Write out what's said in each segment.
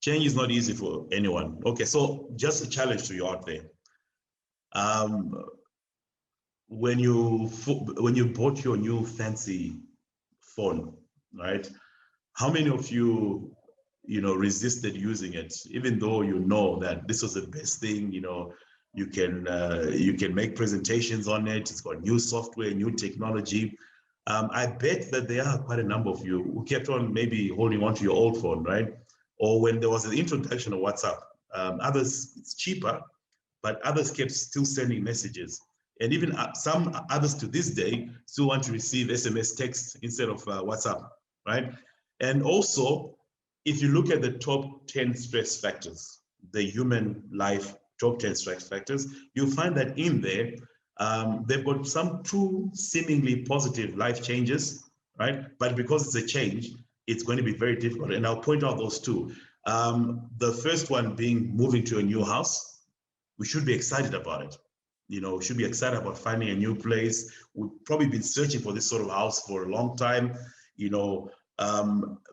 Change is not easy for anyone. Okay, so just a challenge to you out there. When you bought your new fancy phone, right? How many of you, resisted using it, even though you know that this was the best thing? You can make presentations on it. It's got new software, new technology. I bet that there are quite a number of you who kept on maybe holding on to your old phone, right? Or when there was an introduction of WhatsApp, others, it's cheaper, but others kept still sending messages. And even some others to this day still want to receive SMS text instead of WhatsApp, right? And also, if you look at the top 10 stress factors, the human life top 10 stress factors, you'll find that in there, they've got some two seemingly positive life changes, right? But because it's a change, it's going to be very difficult. And I'll point out those two. The first one being moving to a new house. We should be excited about it. We should be excited about finding a new place. We've probably been searching for this sort of house for a long time,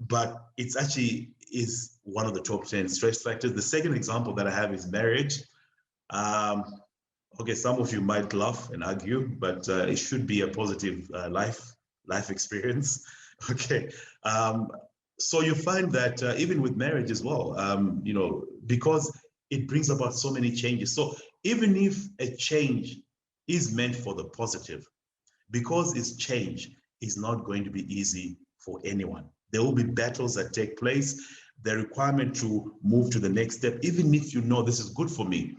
but it's actually is one of the top 10 stress factors. The second example that I have is marriage. Okay, some of you might laugh and argue, but it should be a positive life experience. Okay, so you find that even with marriage as well, because it brings about so many changes. So even if a change is meant for the positive, because it's change is not going to be easy for anyone. There will be battles that take place, the requirement to move to the next step, even if you know this is good for me.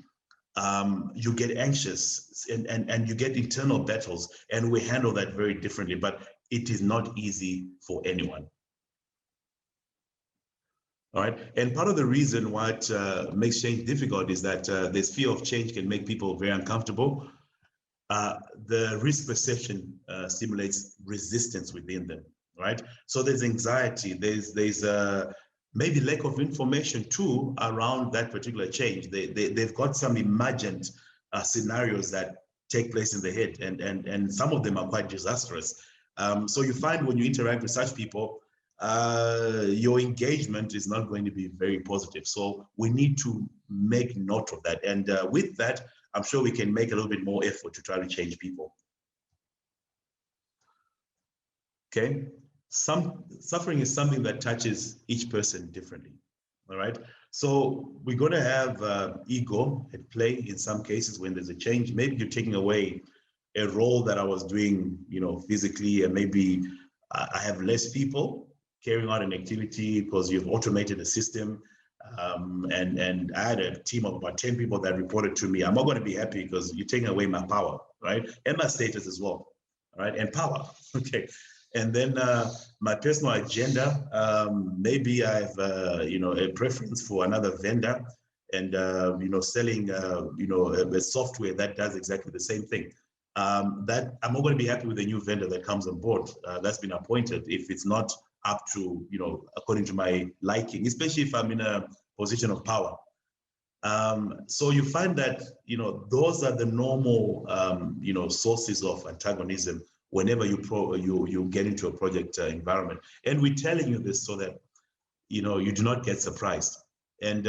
You get anxious and you get internal battles, and we handle that very differently, but it is not easy for anyone. All right, and part of the reason why it makes change difficult is that this fear of change can make people very uncomfortable. The risk perception stimulates resistance within them, right? So there's anxiety, there's maybe lack of information too around that particular change. They've got some imagined scenarios that take place in the head, and some of them are quite disastrous. So you find when you interact with such people, your engagement is not going to be very positive. So we need to make note of that. And with that, I'm sure we can make a little bit more effort to try to change people. Okay, suffering is something that touches each person differently. All right, so we're going to have ego at play in some cases when there's a change. Maybe you're taking away a role that I was doing, physically, and maybe I have less people carrying out an activity because you've automated the system. And I had a team of about 10 people that reported to me. I'm not going to be happy because you're taking away my power, right? And my status as well, right? And power, okay. And then my personal agenda, maybe I have, a preference for another vendor and, selling, a software that does exactly the same thing. That I'm not going to be happy with the new vendor that comes on board that's been appointed if it's not up to, according to my liking, especially if I'm in a position of power. So you find that, those are the normal, sources of antagonism whenever you get into a project environment. And we're telling you this so that, you do not get surprised. And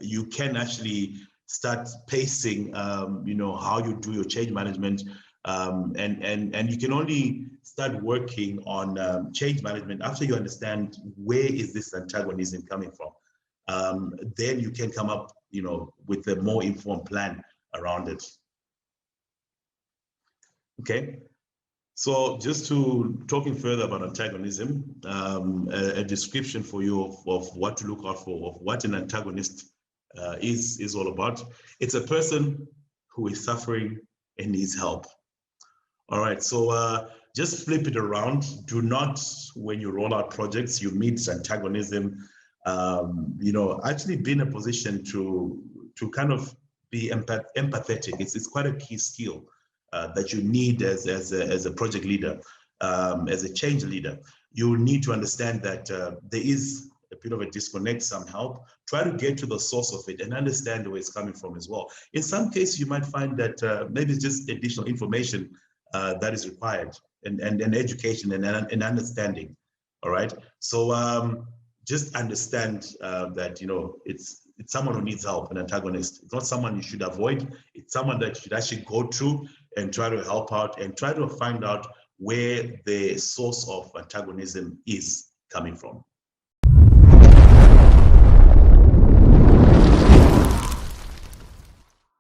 you can actually start pacing, how you do your change management. And you can only start working on change management after you understand where is this antagonism coming from. Then you can come up, with a more informed plan around it. Okay, so just to talking further about antagonism, a description for you of what to look out for, of what an antagonist is all about. It's a person who is suffering and needs help. All right, so just flip it around. Do not, when you roll out projects, you meet antagonism, actually be in a position to kind of be empathetic. It's quite a key skill that you need as a project leader, as a change leader. You need to understand that there is a bit of a disconnect, some help. Try to get to the source of it and understand where it's coming from as well. In some cases, you might find that maybe it's just additional information that is required, and education and understanding. All right. So just understand that, you know, it's someone who needs help, an antagonist. It's not someone you should avoid. It's someone that you should actually go to and try to help out and try to find out where the source of antagonism is coming from.